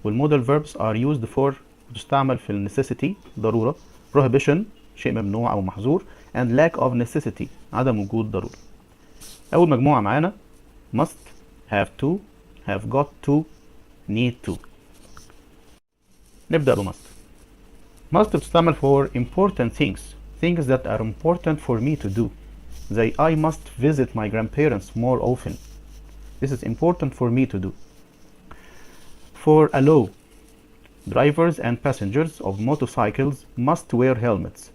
والمودال verbs are used for بتستعمل في ال necessity ضرورة، prohibition شيء ممنوع أو محظور، and lack of necessity عدم وجود ضرورة. أول مجموعة معانا must، have to، have got to، need to. نبدأ ب must. must بتستعمل for important things that are important for me to do. زي I must visit my grandparents more often. This is important for me to do. For a law, drivers and passengers of motorcycles must wear helmets.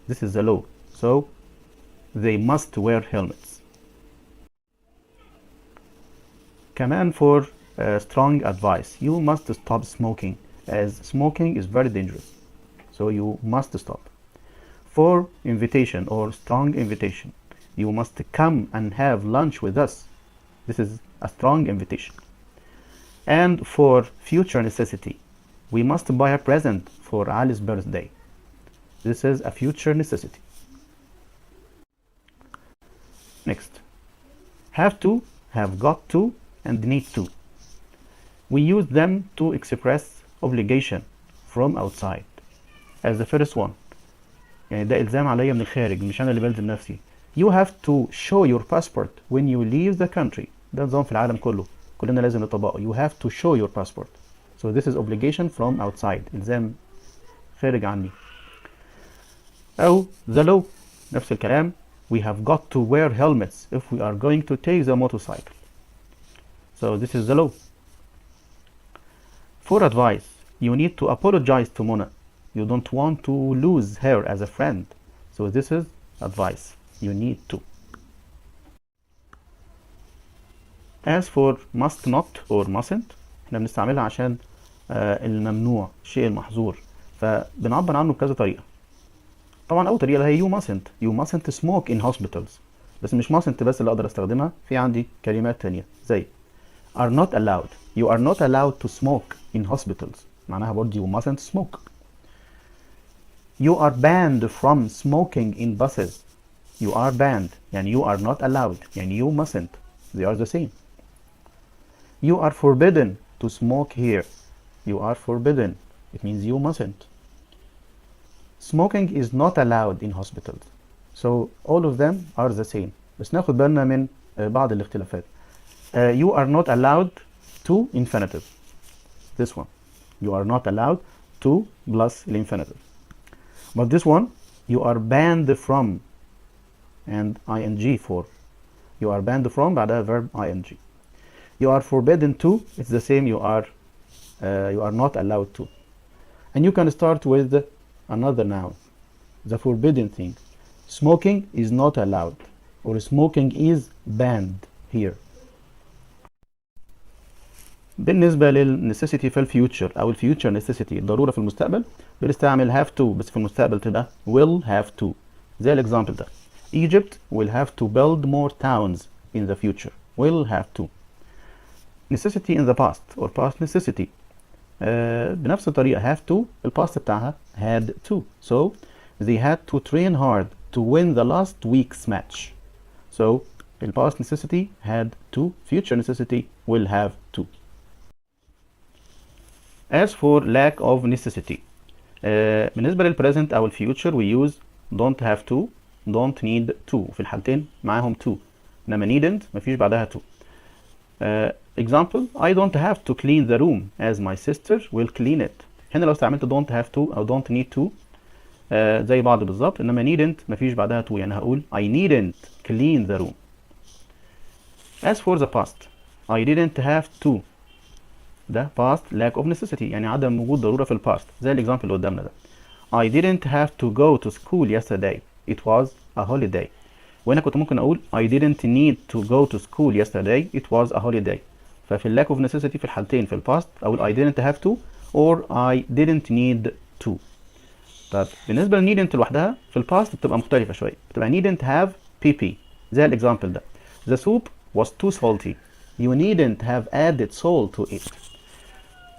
This is the law, so they must wear helmets. كمان for strong advice, you must stop smoking, as smoking is very dangerous, so you must stop. For invitation or strong invitation, you must come and have lunch with us. This is a strong invitation. And for future necessity, we must buy a present for Ali's birthday. This is a future necessity. Next, have to, have got to, and need to. We use them to express obligation from outside. As the first one, يعني ده إلزام عليا من الخارج، مش أنا اللي بلزم نفسي. You have to show your passport when you leave the country. ده نظام في العالم كله، كلنا لازم نطبقه. You have to show your passport. So this is obligation from outside، إلزام خارج عني. أو the law، نفس الكلام. We have got to wear helmets if we are going to take the motorcycle. So this is the law. For advice, you need to apologize to Mona. You don't want to lose her as a friend. So this is advice. You need to. As for must not or mustn't، احنا بنستعملها عشان الممنوع، الشيء المحظور، فبنعبر عنه بكذا طريقة. طبعا أول طريقة هي you mustn't smoke in hospitals. بس مش mustn't بس اللي أقدر أستخدمها، في عندي كلمات تانية زي are not allowed. You are not allowed to smoke in hospitals. معناها برضه you mustn't smoke. You are banned from smoking in buses. You are banned يعني you are not allowed يعني you mustn't. They are the same. You are forbidden to smoke here. You are forbidden. It means you mustn't. Smoking is not allowed in hospitals. So all of them are the same. بس ناخد بالنا من بعض الاختلافات. You are not allowed to infinitive. This one. You are not allowed to plus infinitive. But this one, you are banned from and ing for. You are banned from بعدها verb ing. You are forbidden to, it's the same, you are not allowed to. And you can start with another noun, the forbidden thing. Smoking is not allowed, or smoking is banned here. بالنسبة للنسيسيتي في الفيوتشر أو الفيوتشر necessity الضرورة في المستقبل، بنستعمل have to بس في المستقبل تبقى will have to. زي الإكزامبل ده. Egypt will have to build more towns in the future. Will have to. Necessity in the past or past necessity. بنفس الطريقة have to الباست بتاعها had to. So they had to train hard to win the last week's match. So the past necessity had to, future necessity will have to. As for lack of necessity, بالنسبة للpresent أو الfuture we use don't have to, don't need to. في الحالتين معاهم to. إنما needn't مفيش بعدها to. Example, I don't have to clean the room as my sister will clean it. هنا لو استعملت don't have to أو don't need to زي بعض بالظبط، إنما needn't مفيش بعدها to، يعني هقول I needn't clean the room. As for the past, I didn't have to. ده past lack of necessity يعني عدم وجود ضرورة في الباست زي الإكزامبل اللي قدامنا ده. I didn't have to go to school yesterday. It was a holiday. وهنا كنت ممكن أقول I didn't need to go to school yesterday. It was a holiday. ففي lack of necessity في الحالتين في الباست أقول I didn't have to or I didn't need to. طب بالنسبة ل needn't لوحدها في الباست بتبقى مختلفة شوية، بتبقى needn't have pp زي الإكزامبل ده. The soup was too salty. You needn't have added salt to it.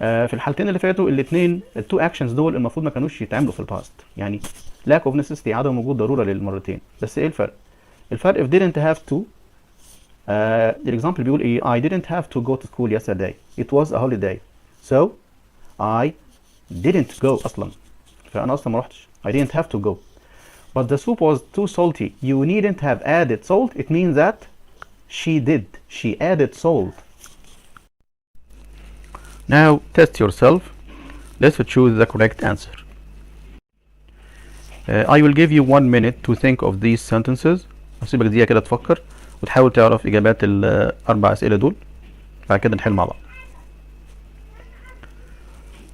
في الحالتين اللي فاتوا الاثنين التو اكشنز دول المفروض ما كانوش يتعملوا في الباست، يعني lack of necessity عدم وجود ضروره للمرتين. بس ايه الفرق؟ الفرق في didn't have to الاكزامبل بيقول ايه I didn't have to go to school yesterday. It was a holiday. So I didn't go أصلا. فأنا أصلا ما رحتش. I didn't have to go. But the soup was too salty. You needn't have added salt. It means that she did. She added salt. Now test yourself. Let's choose the correct answer. I will give you 1 minute to think of these sentences. هسيبك دقيقة كده تفكر وتحاول تعرف إجابات الأربع أسئلة دول. بعد كده نحل مع بعض.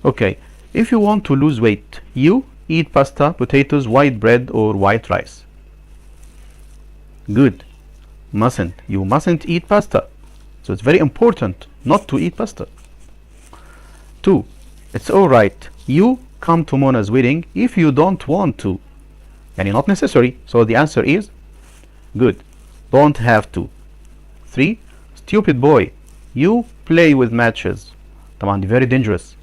Okay. If you want to lose weight, you eat pasta, potatoes, white bread, or white rice. Good. Mustn't. You mustn't eat pasta. So it's very important not to eat pasta. 2. It's alright. You come to Mona's wedding if you don't want to. Yani not necessary. So the answer is good. Don't have to. 3. Stupid boy. You play with matches. طبعا very dangerous.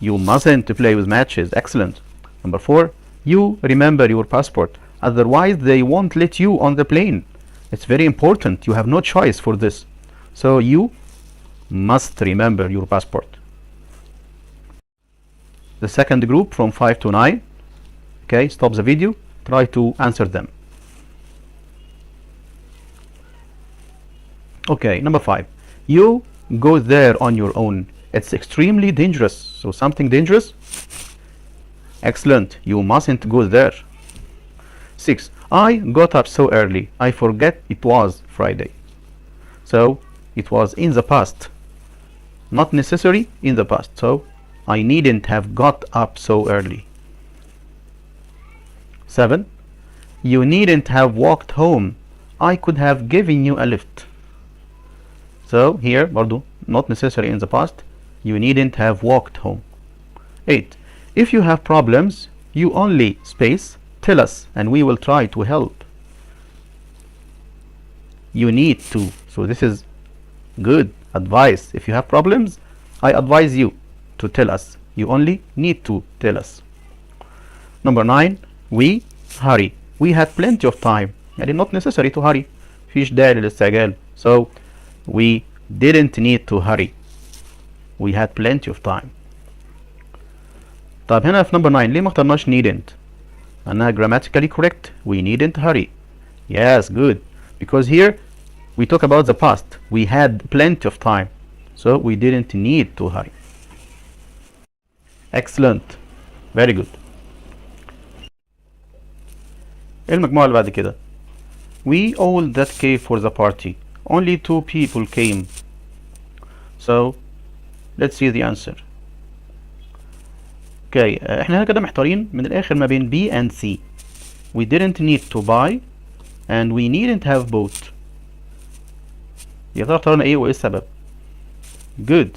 You mustn't play with matches. Excellent. Number 4. You remember your passport. Otherwise they won't let you on the plane. It's very important. You have no choice for this. So you must remember your passport. The second group from 5 to 9. Okay, stop the video. Try to answer them. Okay, number 5. You go there on your own. It's extremely dangerous. So something dangerous? Excellent. You mustn't go there. 6. I got up so early. I forget it was Friday. So it was in the past. Not necessary in the past. So I needn't have got up so early. 7. You needn't have walked home. I could have given you a lift. So here برضو not necessary in the past. You needn't have walked home. 8. If you have problems, you only space tell us and we will try to help. You need to. So this is good advice. If you have problems, I advise you to tell us. You only need to tell us. Number 9. We hurry. We had plenty of time. يعني not necessary to hurry. فيش داعي للاستعجال. So we didn't need to hurry. We had plenty of time. طب هنا في number 9 ليه ما اخترناش needn't؟ أنها grammatically correct. We needn't hurry. Yes, good. Because here we talk about the past. We had plenty of time. So we didn't need to hurry. Excellent. Very good. المجموعة اللي بعد كده. We all that came for the party. Only 2 people came. So let's see the answer. Okay, احنا هنا كده محتارين من الآخر ما بين B and C. We didn't need to buy and we needn't have bought. يا ترى اخترنا ايه وايه السبب؟ Good.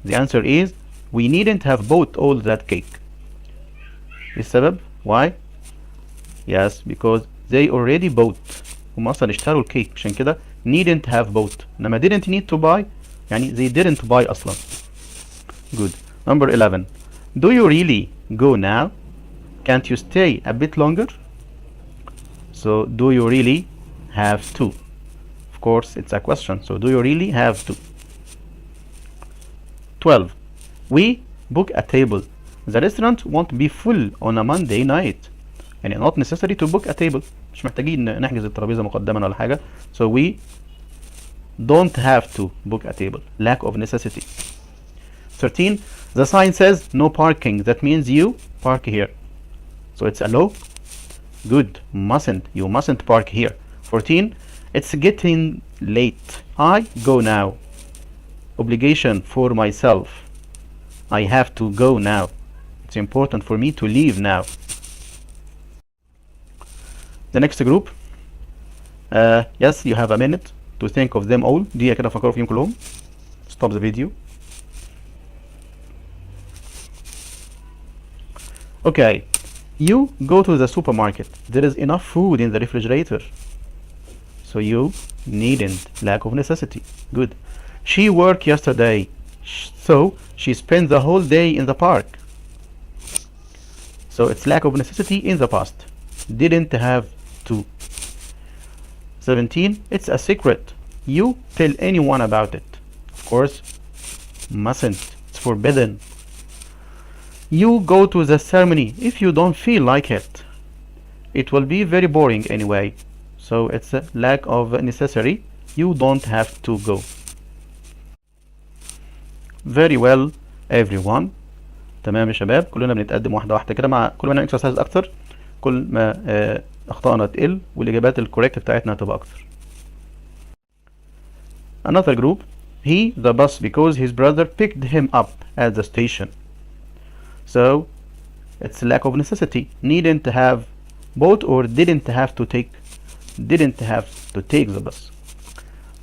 The answer is we needn't have bought all that cake. ايه السبب؟ Why? Yes, because they already bought. هم اصلا اشتروا الكيك عشان كده needn't have bought. انما didn't need to buy يعني they didn't buy اصلا. Good. Number 11. Do you really go now? Can't you stay a bit longer? So do you really have to? Of course it's a question. So do you really have to? 12. We book a table. The restaurant won't be full on a Monday night. يعني not necessary to book a table. مش محتاجين نحجز الترابيزة مقدما ولا حاجة. So we don't have to book a table. Lack of necessity. 13. The sign says no parking. That means you park here. So it's a law. Good. Mustn't. You mustn't park here. 14. It's getting late. I go now. Obligation for myself. I have to go now. It's important for me to leave now. The next group. Yes, you have a minute to think of them all. دقيقة كده فكروا فيهم كلهم. Stop the video. Okay. You go to the supermarket. There is enough food in the refrigerator. So you needn't. Lack of necessity. Good. She worked yesterday. So she spent the whole day in the park. So it's lack of necessity in the past. Didn't have to. 17. It's a secret. You tell anyone about it. Of course, mustn't. It's forbidden. You go to the ceremony if you don't feel like it. It will be very boring anyway. So it's a lack of necessary. You don't have to go. Very well everyone. تمام يا شباب، كلنا بنتقدم واحدة واحدة كده، مع كل ما نعمل اكسرسايز أكتر كل ما أخطائنا تقل والإجابات الكوريكت بتاعتنا هتبقى أكتر. Another group. He the bus because his brother picked him up at the station. So it's lack of necessity. Needn't have bought or didn't have to take the bus.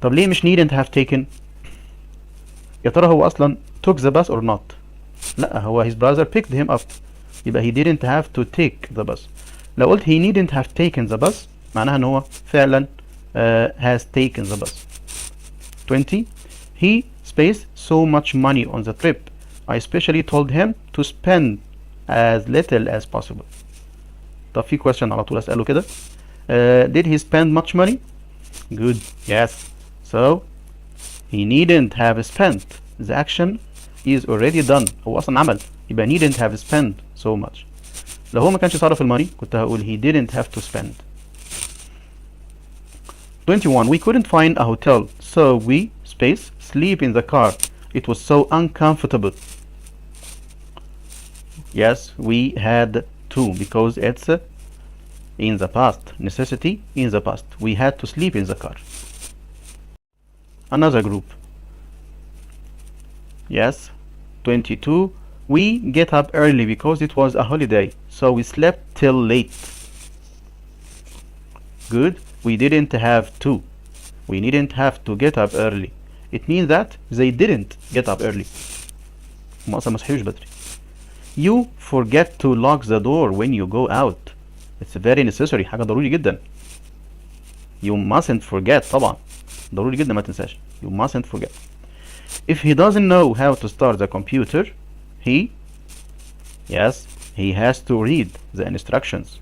طب ليه مش needn't have taken؟ يا ترى هو أصلا took the bus or not؟ لا، هو his brother picked him up، يبقى he didn't have to take the bus. لو قلت he needn't have taken the bus معناها ان هو فعلا has taken the bus. 20. He spent so much money on the trip. I especially told him to spend as little as possible. طب في question على طول أسأله كده. Did he spend much money? Good. Yes. So he needn't have spent. The action is already done. هو أصلا عمل، يبقى needn't have spent so much. لو هو ما كانش صرف الماني كنت هقول he didn't have to spend. 21. We couldn't find a hotel, so we sleep in the car. It was so uncomfortable. Yes, we had to because it's in the past. Necessity in the past. We had to sleep in the car. Another group. Yes. 22. We get up early because it was a holiday, so we slept till late. Good. We didn't have to. We didn't have to get up early. It means that they didn't get up early. هم أصلا ما صحيوش بدري. You forget to lock the door when you go out. It's very necessary. حاجة ضروري جدا. You mustn't forget. طبعا ضروري جدا ما تنساش. You mustn't forget. If he doesn't know how to start the computer, he has to read the instructions.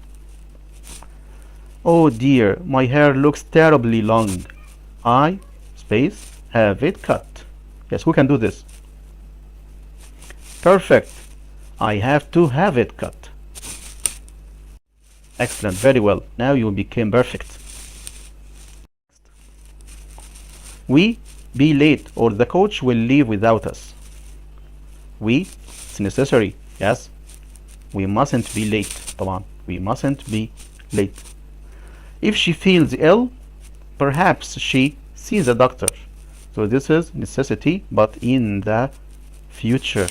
Oh dear, my hair looks terribly long. I have it cut. Yes, who can do this? Perfect. I have to have it cut. Excellent, very well. Now you became perfect. We be late or the coach will leave without us. It's necessary. Yes. We mustn't be late. طبعا. We mustn't be late. If she feels ill, perhaps she sees a doctor. So this is necessity, but in the future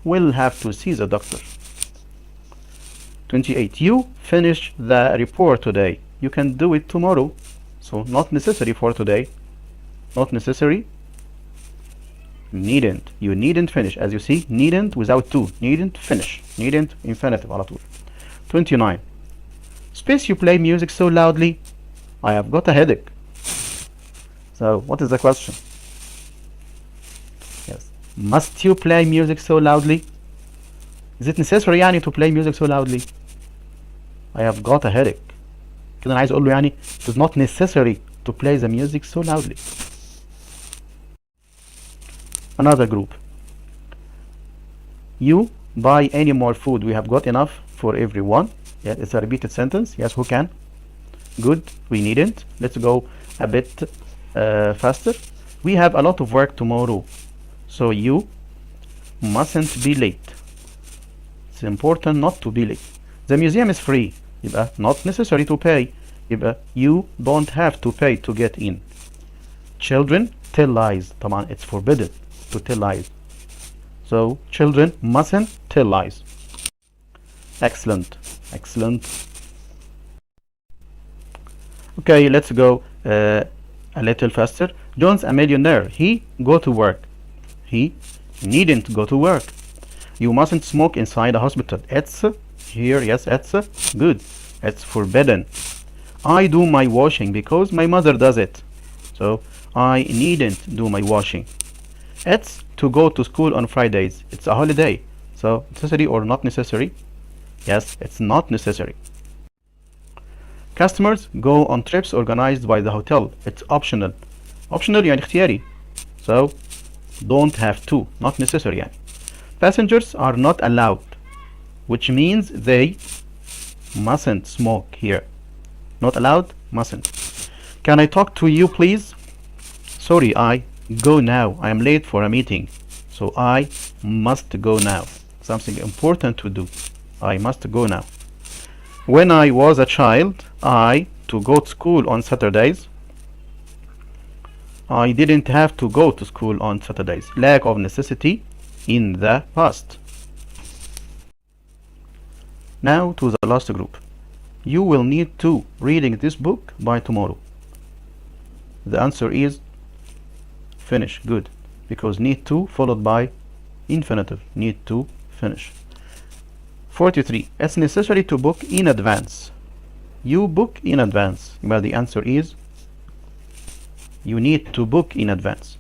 we'll have to see the doctor. 28. You finish the report today. You can do it tomorrow. So not necessary for today. Not necessary. Needn't. You needn't finish. As you see, needn't without to. Needn't finish. Needn't infinitive على طول. 29. Space you play music so loudly. I have got a headache. So what is the question? Yes. Must you play music so loudly? Is it necessary يعني to play music so loudly? I have got a headache. كده أنا عايز أقول له يعني it is not necessary to play the music so loudly. Another group. You buy any more food. We have got enough for everyone. Yeah, it's a repeated sentence. Yes, who can? Good. We needn't. Let's go a bit faster. We have a lot of work tomorrow, so you mustn't be late. It's important not to be late. The museum is free. يبقى not necessary to pay. يبقى you don't have to pay to get in. Children tell lies. طبعا it's forbidden to tell lies. So children mustn't tell lies. Excellent. Excellent. Okay, let's go a little faster. John's a millionaire. He go to work. He needn't go to work. You mustn't smoke inside a hospital. It's here. Yes, it's good. It's forbidden. I do my washing because my mother does it. So I needn't do my washing. It's to go to school on Fridays. It's a holiday. So necessary or not necessary? Yes, it's not necessary. Customers go on trips organized by the hotel. It's optional. Optional يعني اختياري. So don't have to. Not necessary يعني. Passengers are not allowed. which means they mustn't smoke here. Not allowed, mustn't. Can I talk to you, please? Sorry, I go now. I am late for a meeting. So I must go now. Something important to do. I must go now. When I was a child, I to go to school on Saturdays. I didn't have to go to school on Saturdays. Lack of necessity in the past. Now to the last group. You will need to reading this book by tomorrow. The answer is finish. Good. Because need to followed by infinitive. Need to finish. 43. It's necessary to book in advance. You book in advance. يبقى the answer is you need to book in advance.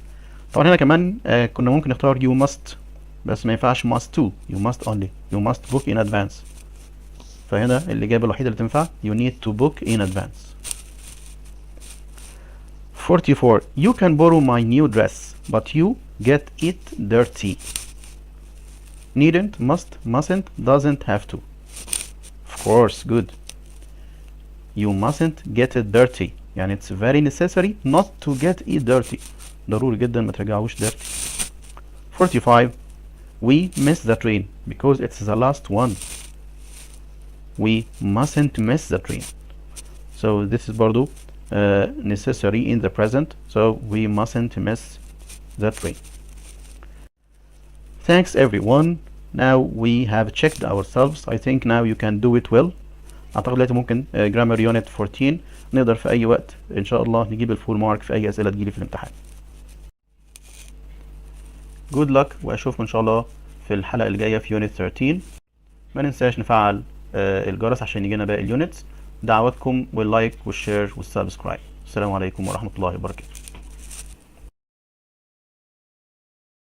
طبعا هنا كمان كنا ممكن نختار you must بس ما ينفعش must to. You must only. You must book in advance. فهنا الإجابة الوحيدة اللي تنفع you need to book in advance. 44. You can borrow my new dress but you get it dirty. Needn't, must, mustn't, doesn't have to. Of course, good. You mustn't get it dirty. يعني it's very necessary not to get it dirty. ضروري جدا ما ترجعوش dirty. 45. We miss the train because it's the last one. We mustn't miss the train. So this is برضو necessary in the present. So we mustn't miss the train. Thanks everyone. Now we have checked ourselves. I think now you can do it well. اعتقد دلوقتي ممكن grammar unit 14 نقدر في اي وقت ان شاء الله نجيب الفول مارك في اي اسئله تجيلي في الامتحان. Good luck واشوفكم ان شاء الله في الحلقه اللي جايه في unit 13. ما ننساش نفعل الجرس عشان يجينا باقي اليونتس. دعواتكم واللايك والشير والسبسكرايب. السلام عليكم ورحمه الله وبركاته.